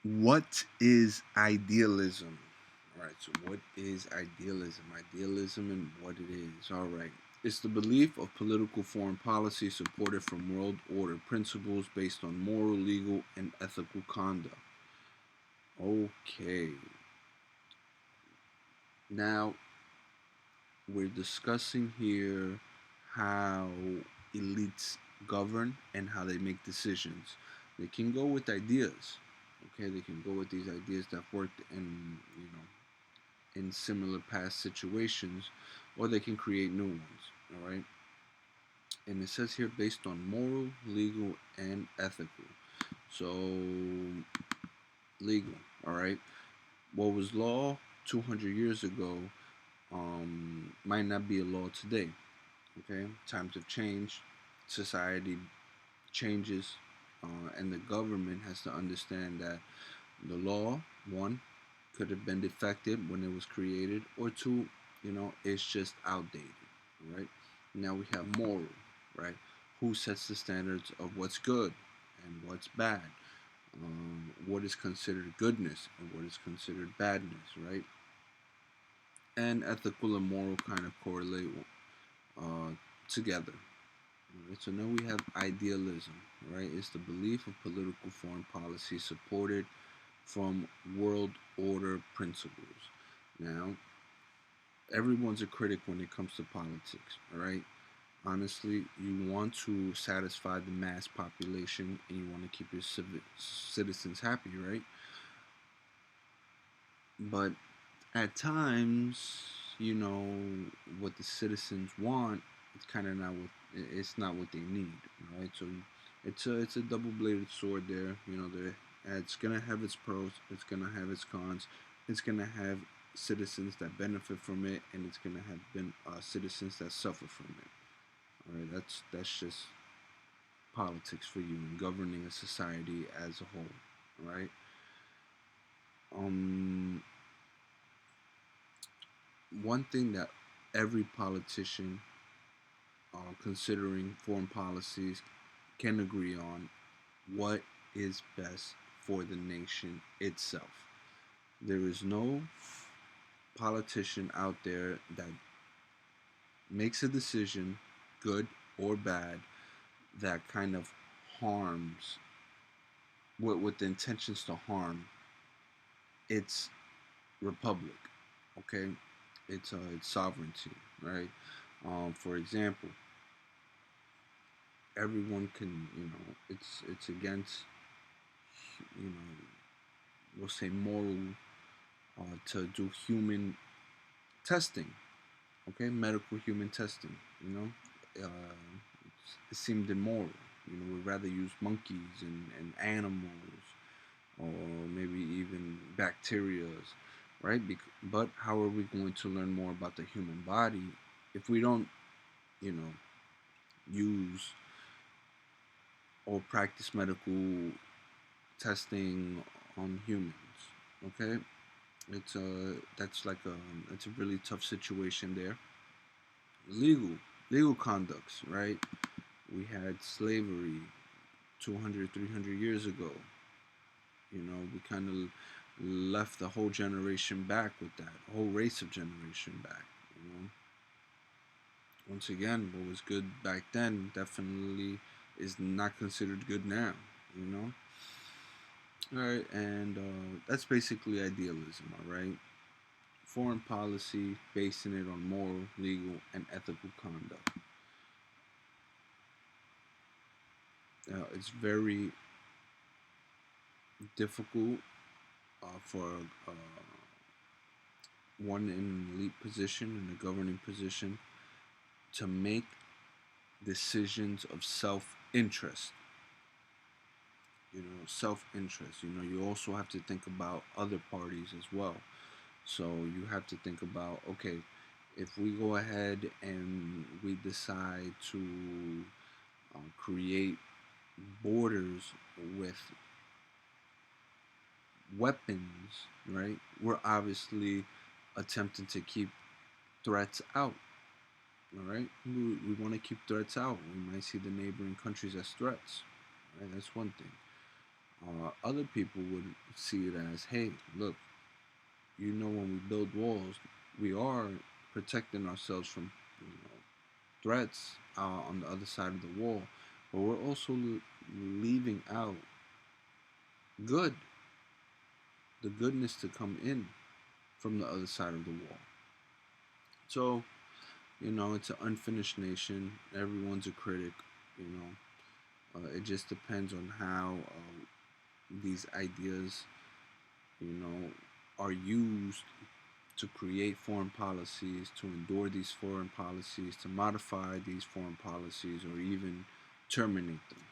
What is idealism? All right, so what is idealism? Idealism and what it is. All right. It's the belief of political foreign policy supported from world order principles based on moral, legal, and ethical conduct. Okay. Now, we're discussing here how elites govern and how they make decisions. They can go with ideas. Okay, they can go with these ideas that worked in similar past situations, or they can create new ones. All right, and it says here based on moral, legal, and ethical. So legal. All right, what was law 200 years ago might not be a law today. Okay, times have changed, society changes, and the government has to understand that the law, one, could have been defective when it was created, or two, it's just outdated, right? Now we have moral, right? Who sets the standards of what's good and what's bad? What is considered goodness and what is considered badness, right? And ethical and moral kind of correlate uh, together. Right, so now we have idealism, right? It's the belief of political foreign policy supported from world order principles. Now, everyone's a critic when it comes to politics, all right? Honestly, you want to satisfy the mass population and you want to keep your citizens happy, right? But at times, you know, what the citizens want, it's kind of not what it's not what they need, right? So it's a double-bladed sword there. It's gonna have its pros, it's gonna have its cons, it's gonna have citizens that benefit from it, and it's gonna have been citizens that suffer from it. All right, that's just politics for you and governing a society as a whole. All right. Um, One thing that every politician considering foreign policies can agree on what is best for the nation itself. There is no politician out there that makes a decision, good or bad, that kind of harms with the intentions to harm its republic. Okay, it's sovereignty, right? For example, everyone can, it's against, you know, we'll say moral to do human testing, okay, medical human testing. It seemed immoral. We'd rather use monkeys and animals, or maybe even bacteria, right? But how are we going to learn more about the human body if we don't, you know, use or practice medical testing on humans? Okay, that's like it's a really tough situation there. Legal conducts, right? We had slavery 200, 300 years ago. We kind of left the whole generation back with that, a whole race of generation back. Once again, what was good back then definitely is not considered good now. You know. All right, and that's basically idealism. All right, foreign policy basing it on moral, legal, and ethical conduct. It's very difficult for uh, one in an elite position, in a governing position, to make decisions of self-interest. Self-interest. You also have to think about other parties as well. So you have to think about, okay, if we go ahead and we decide to create borders with weapons, right? We're obviously attempting to keep threats out. All right, we want to keep threats out. We might see the neighboring countries as threats. Right, that's one thing. Other people would see it as, hey, look, when we build walls, we are protecting ourselves from threats on the other side of the wall, but we're also leaving out good, the goodness to come in from the other side of the wall. So, it's an unfinished nation. Everyone's a critic. You it just depends on how these ideas, you know, are used to create foreign policies, to endure these foreign policies, to modify these foreign policies, or even terminate them.